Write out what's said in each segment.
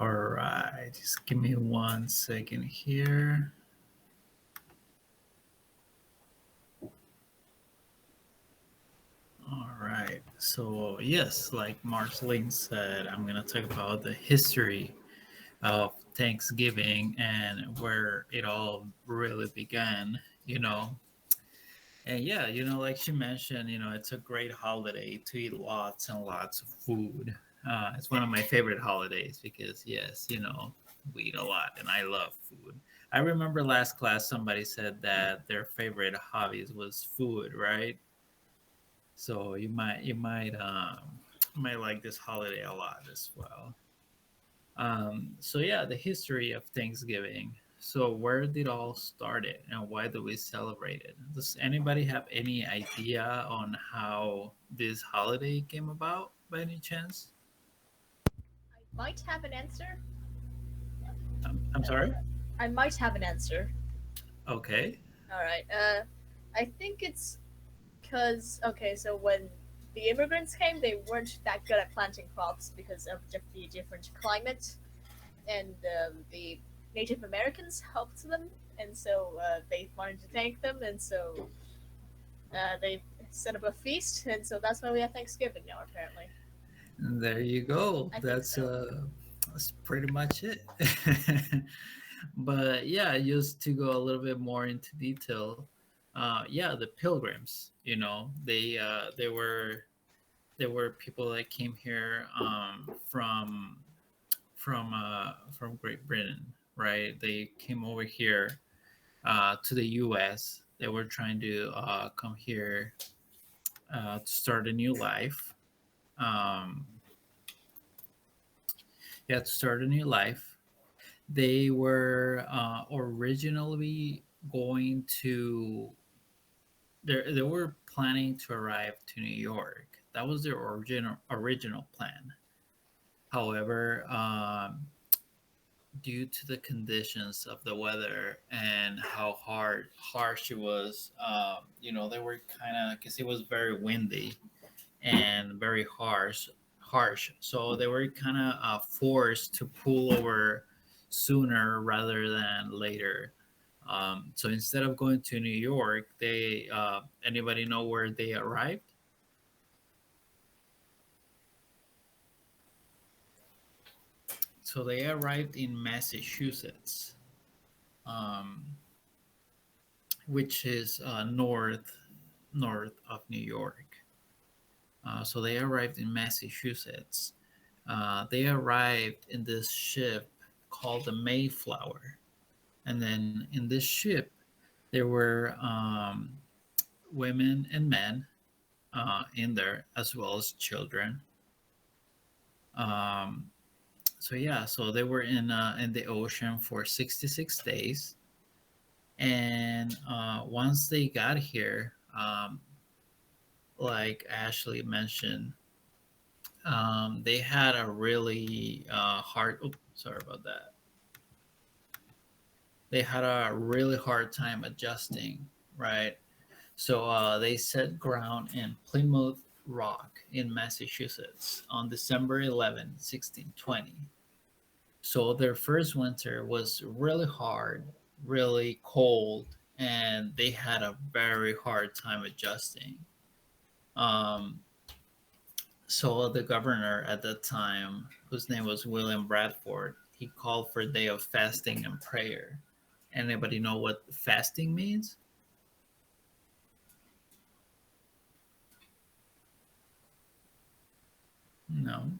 All right, just give me 1 second here. All right, so yes, like Marceline said, I'm gonna talk about the history of Thanksgiving and where it all really began, you know. And yeah, like she mentioned, it's a great holiday to eat lots and lots of food. It's one of my favorite holidays because, yes, we eat a lot and I love food. I remember last class somebody said that their favorite hobbies was food, right? So you might like this holiday a lot as well. So yeah, the history of Thanksgiving. So where did it all started and why do we celebrate it? Does anybody have any idea on how this holiday came about by any chance? I might have an answer. I'm sorry? I might have an answer. Okay. All right. I think it's because okay, so when the immigrants came, they weren't that good at planting crops because of the different climate, and the Native Americans helped them, and so they wanted to thank them, and so they set up a feast, and so that's why we have Thanksgiving now. Apparently, There you go. I think That's so. uh that's pretty much it. But yeah, just to go a little bit more into detail, yeah, the Pilgrims, they were people that came here from Great Britain, right? They came over here to the U.S. They were trying to come here to start a new life. Um, yeah, to start a new life. They were originally going to. They were planning to arrive to New York. That was their original plan. However, due to the conditions of the weather and how harsh it was, they were kind of because it was very windy and very harsh. So they were kind of forced to pull over sooner rather than later. So instead of going to New York, they anybody know where they arrived? So they arrived in Massachusetts, um, which is north of New York. So they arrived in Massachusetts. They arrived in this ship called the Mayflower, and then in this ship there were women and men in there as well as children. Um, so yeah, so they were in the ocean for 66 days, and once they got here, like Ashley mentioned, they had a really hard. Oops, sorry about that. They had a really hard time adjusting, right? So they set ground in Plymouth Rock in Massachusetts on December 11, 1620. So their first winter was really hard, really cold, and they had a very hard time adjusting. Um, so the governor at that time, whose name was William Bradford, he called for a day of fasting and prayer. Anybody know what fasting means? No.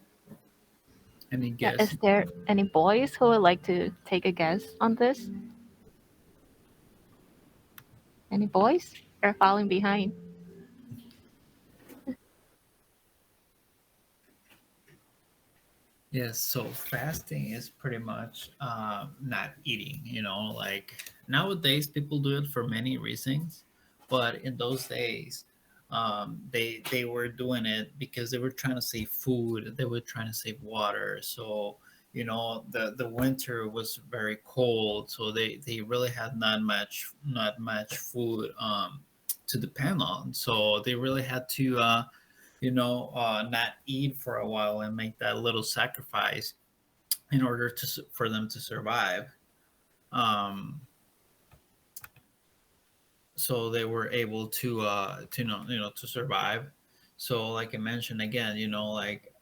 Any Yeah, is guess? there any boys who would like to take a guess on this? Any boys? They're falling behind. Yes, so fasting is pretty much not eating, like nowadays people do it for many reasons, but in those days, they were doing it because they were trying to save food, they were trying to save water. So, the winter was very cold, so they really had not much food to depend on. So they really had to not eat for a while and make that little sacrifice in order for them to survive. Um, so they were able to to survive. So like I mentioned again, like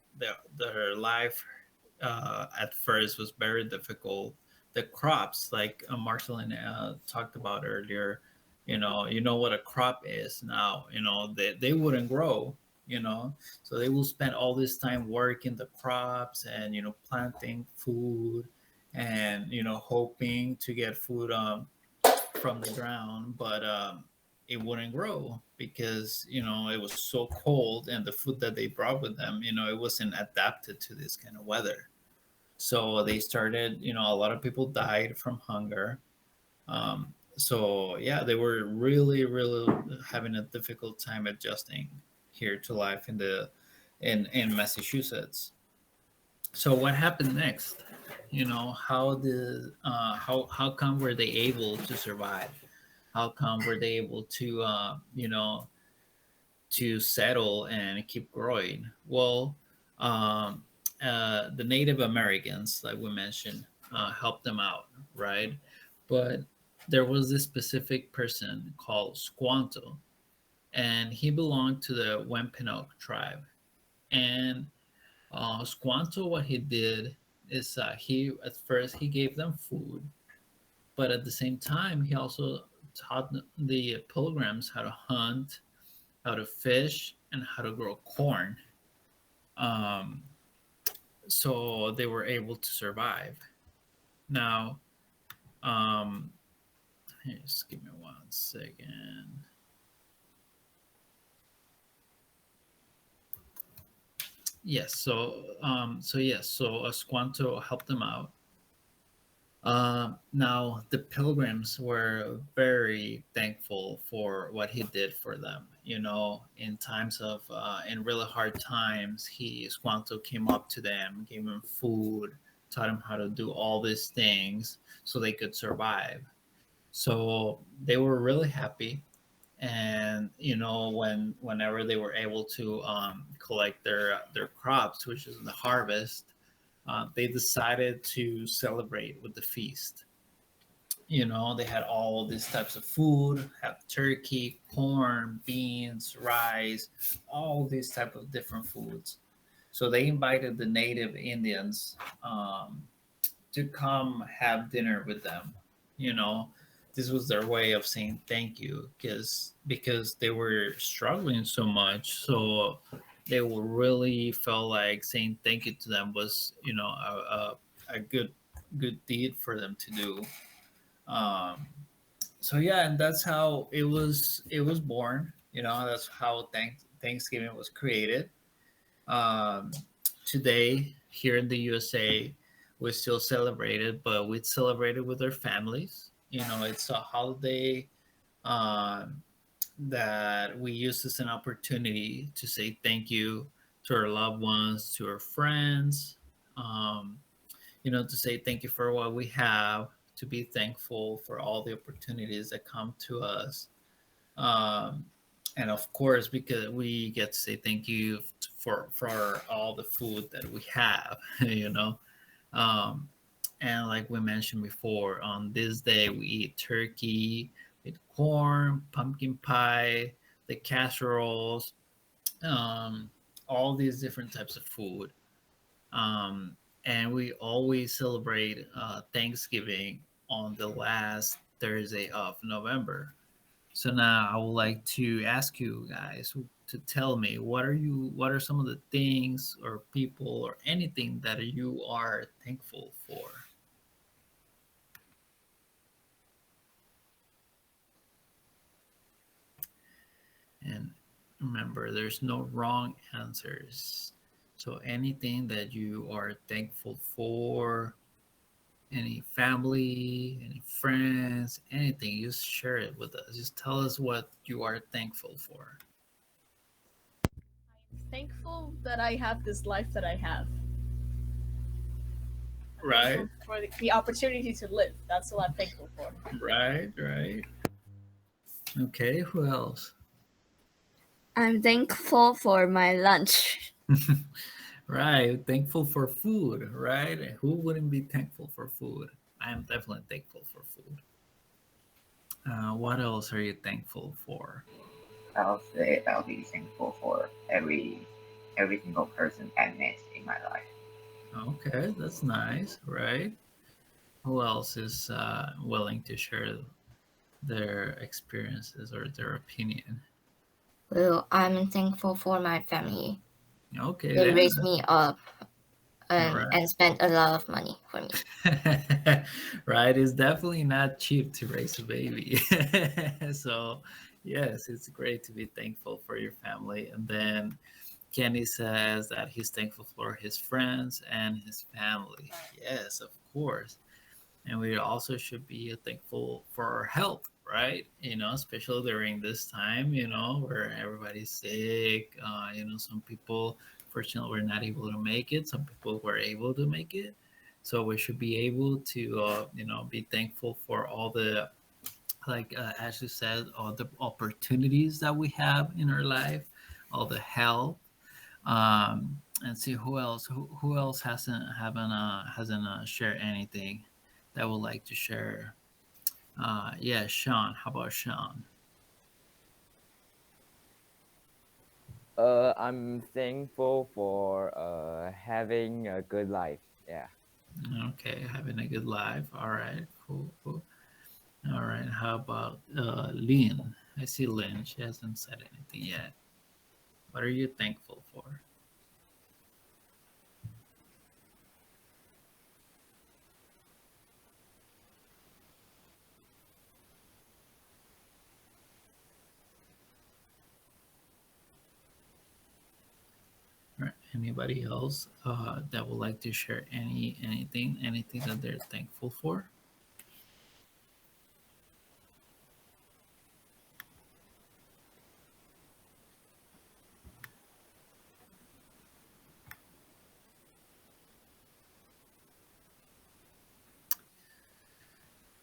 their life at first was very difficult. The crops, like Marceline talked about earlier, you know what a crop is now. They wouldn't grow. So they will spend all this time working the crops and planting food and hoping to get food from the ground, but it wouldn't grow because it was so cold, and the food that they brought with them, it wasn't adapted to this kind of weather. So they started, a lot of people died from hunger. So yeah, they were really, really having a difficult time adjusting here to life in Massachusetts. So what happened next? How come were they able to survive? How come were they able to settle and keep growing? Well, um, the Native Americans, like we mentioned, helped them out, right? But there was this specific person called Squanto, and he belonged to the Wampanoag tribe. And Squanto, what he did is he at first he gave them food, but at the same time he also taught the pilgrims how to hunt, how to fish, and how to grow corn. Um, so they were able to survive. Now, um, just give me 1 second. Yes. So Squanto helped them out. Now, the pilgrims were very thankful for what he did for them. In times in really hard times, Squanto came up to them, gave them food, taught them how to do all these things so they could survive. So they were really happy. And whenever they were able to collect their crops, which is the harvest, they decided to celebrate with the feast. They had all these types of food, have turkey, corn, beans, rice, all these type of different foods. So they invited the native Indians to come have dinner with them. You know, this was their way of saying thank you, because they were struggling so much. So they were really felt like saying thank you to them was, a good deed for them to do. Um, so yeah, and that's how it was born. That's how Thanksgiving was created. Um, Today here in the USA, we still celebrate it, but we celebrate it with our families. It's a holiday um, that we use as an opportunity to say thank you to our loved ones, to our friends. Um, to say thank you for what we have, to be thankful for all the opportunities that come to us. Um, and of course, because we get to say thank you for all the food that we have, you know. Um, and like we mentioned before, on this day we eat turkey with corn, pumpkin pie, the casseroles, um, all these different types of food. Um, and we always celebrate Thanksgiving on the last Thursday of November. So now I would like to ask you guys to tell me what are some of the things or people or anything that you are thankful for? And remember, there's no wrong answers. So anything that you are thankful for, any family, any friends, anything, just share it with us. Just tell us what you are thankful for. Thankful that I have this life that I have. I'm Right, thankful for the opportunity to live. That's what I'm thankful for. right, right. Okay, who else? I'm thankful for my lunch. Right, thankful for food, right? Who wouldn't be thankful for food? I am definitely thankful for food. What else are you thankful for? I'll say I'll be thankful for every single person I met in my life. Okay, that's nice, right? Who else is willing to share their experiences or their opinion? Well, I'm thankful for my family. Okay, They then. raised me up All right. and spent a lot of money for me. Right, it's definitely not cheap to raise a baby. So, yes, it's great to be thankful for your family. And then Kenny says that he's thankful for his friends and his family. Yes, of course. And we also should be thankful for our health, right? Especially during this time, where everybody's sick. Some people, fortunately, were not able to make it. Some people were able to make it. So we should be able to, be thankful for all the, like Ashley said, all the opportunities that we have in our life, all the health. And see who else hasn't shared anything that would like to share. Yeah, Sean. How about Sean? I'm thankful for having a good life. Yeah. Okay, having a good life. All right, cool, cool. All right, how about Lynn? I see Lynn. She hasn't said anything yet. What are you thankful for? All right, anybody else that would like to share anything that they're thankful for?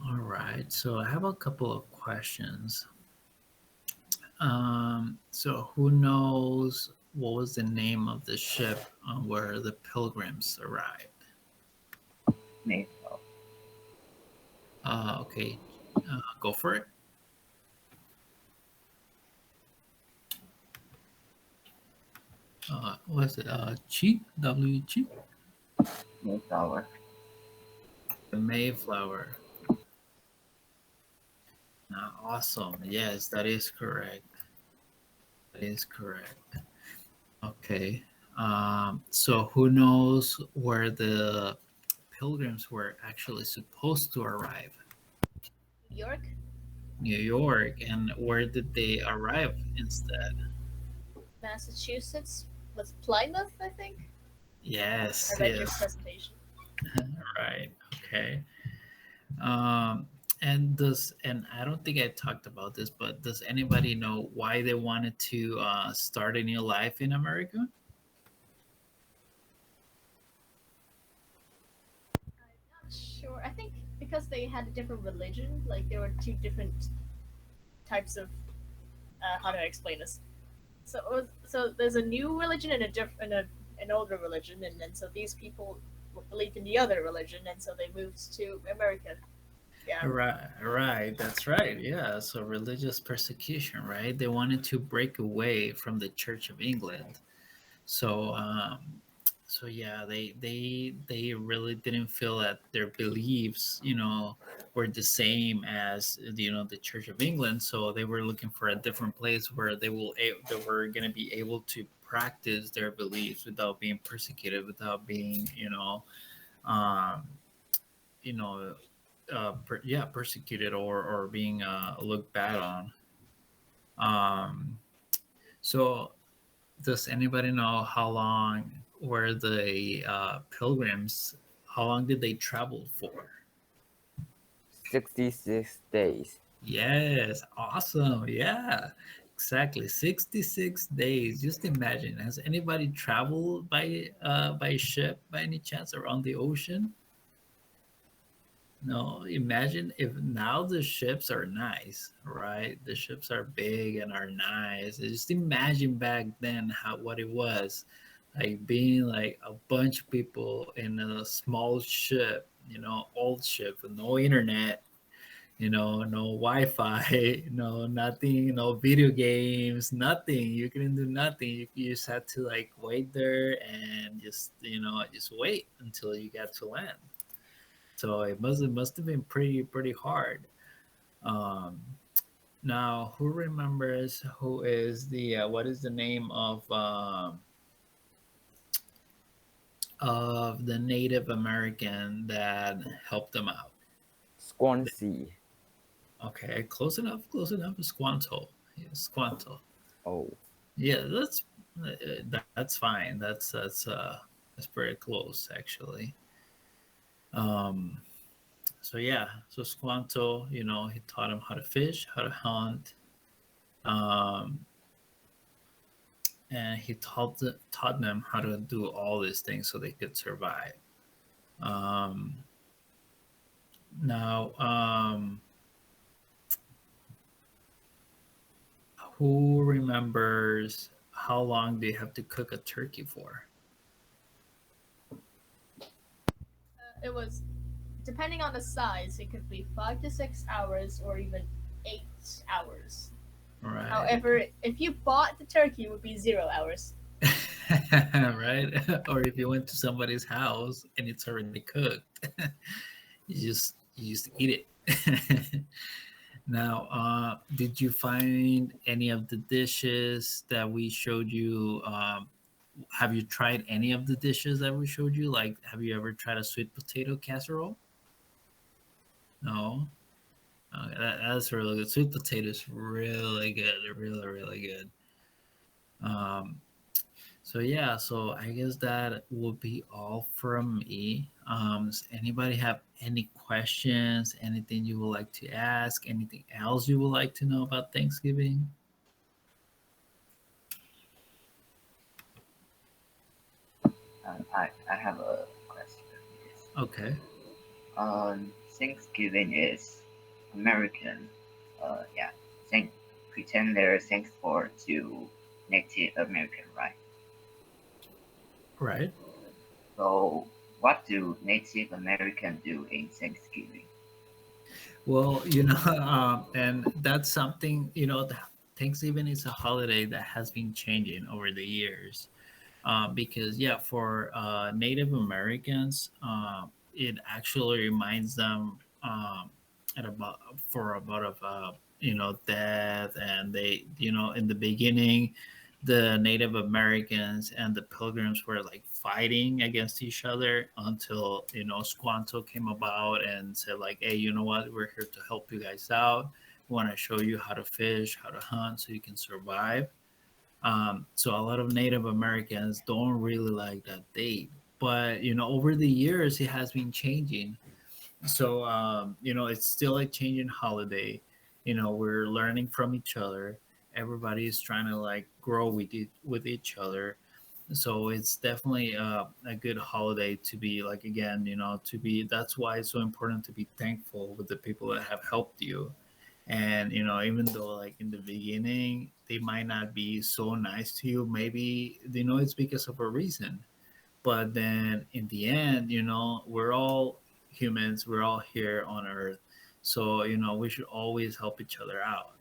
All right, so I have a couple of questions. So who knows what was the name of the ship on where the Pilgrims arrived? Mayflower. Okay, go for it. What is it? Chi? W-Chi? Mayflower. The Mayflower. Awesome. Yes, that is correct. That is correct. Okay. So who knows where the Pilgrims were actually supposed to arrive? New York, New York. And where did they arrive instead? Massachusetts, was Plymouth, I think. Yes, I read your yes. presentation. Right. Okay. Um, and I don't think I talked about this, but does anybody know why they wanted to start a new life in America? I'm not sure. I think because they had a different religion, like there were two different types of how do I explain this? So so there's a new religion and a different an older religion, and then so these people believed in the other religion, and so they moved to America. Yeah, Right, right. That's right. Yeah. So religious persecution, right? They wanted to break away from the Church of England. So, so yeah, they really didn't feel that their beliefs, were the same as the Church of England. So they were looking for a different place where they were going to be able to practice their beliefs without being persecuted, without being, um, you know, yeah, persecuted or being looked bad on. Um, so does anybody know how long were the pilgrims? How long did they travel for? 66 days. Yes, awesome. Yeah, exactly. 66 days. Just imagine. Has anybody traveled by ship by any chance around the ocean? No, imagine if now the ships are nice, right? The ships are big and are nice. Just imagine back then how what it was like being like a bunch of people in a small ship, old ship with no internet, no Wi-Fi, no nothing, no video games, nothing. You couldn't do nothing. You just had to like wait there and just wait until you got to land. So it must have been pretty hard. Um, Now, who remembers who is the what is the name of the Native American that helped them out? Squanto. Okay, close enough, close enough. Squanto, yeah, Squanto. Oh, Yeah, that's fine. That's pretty close actually. Um, so yeah, so Squanto, he taught him how to fish, how to hunt, um, and he taught them how to do all these things so they could survive. Um, Now, who remembers how long do you have to cook a turkey for? It was depending on the size. It could be 5 to 6 hours or even 8 hours. Right. However, if you bought the turkey, it would be 0 hours. Right? Or if you went to somebody's house and it's already cooked, you just eat it. Now, did you find any of the dishes that we showed you? Have you tried any of the dishes that we showed you? Like, have you ever tried a sweet potato casserole? No. That's really good. Sweet potato is really good. Really, really good. Um, so yeah, so I guess that would be all from me. Does anybody have any questions? Anything you would like to ask? Anything else you would like to know about Thanksgiving? I have a question. Yes. Okay. Thanksgiving is American. Yeah. Thank pretend they're thankful to Native American, right? Right. So, what do Native American do in Thanksgiving? Well, and that's something, Thanksgiving is a holiday that has been changing over the years. Because yeah, for Native Americans, it actually reminds them at about for about of death, and they in the beginning, the Native Americans and the Pilgrims were like fighting against each other until Squanto came about and said like, hey, you know what, we're here to help you guys out. We want to show you how to fish, how to hunt, so you can survive. So a lot of Native Americans don't really like that date, but over the years it has been changing. So it's still a changing holiday. We're learning from each other. Everybody is trying to like grow with each other. So it's definitely a good holiday to be like, again, to be. That's why it's so important to be thankful with the people that have helped you. And even though like in the beginning they might not be so nice to you, maybe it's because of a reason. But then in the end, we're all humans, we're all here on earth. So we should always help each other out,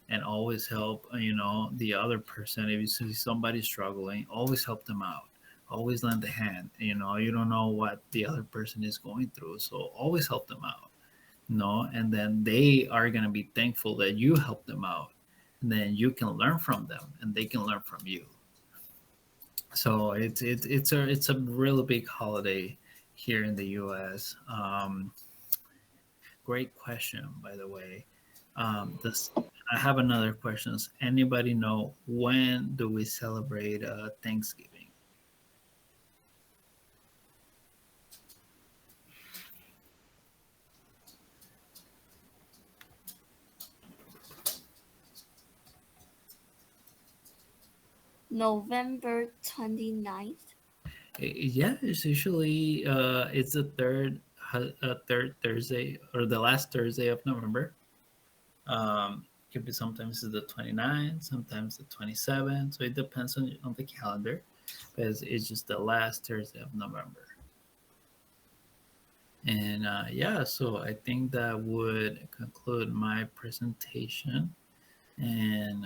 and always help the other person. If you see somebody struggling, always help them out. Always lend a hand. You don't know what the other person is going through, so always help them out. No, and then they are going to be thankful that you help them out, and then you can learn from them and they can learn from you. So it's a really big holiday here in the US. Great question, by the way. This I have another question. Does anybody know when do we celebrate Thanksgiving? November 29th. Yeah, it's usually it's the third Thursday, or the last Thursday of November. Could be sometimes it's the 29th, sometimes the 27th. So it depends on the calendar. because it's just the last Thursday of November. And yeah, so I think that would conclude my presentation, and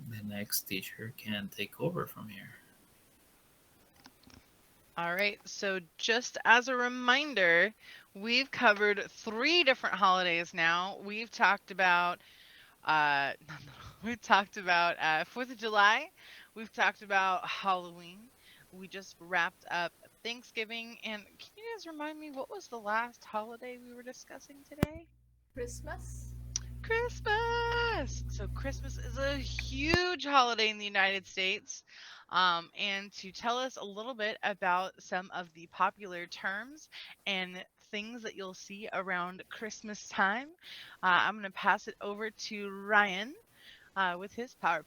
the next teacher can take over from here. All right, so just as a reminder, we've covered 3 different holidays now. We've talked about 4th of July. We've talked about Halloween. We just wrapped up Thanksgiving. And can you guys remind me, what was the last holiday we were discussing today? Christmas. Christmas. So Christmas is a huge holiday in the United States. And to tell us a little bit about some of the popular terms and things that you'll see around Christmas time, I'm going to pass it over to Ryan with his PowerPoint.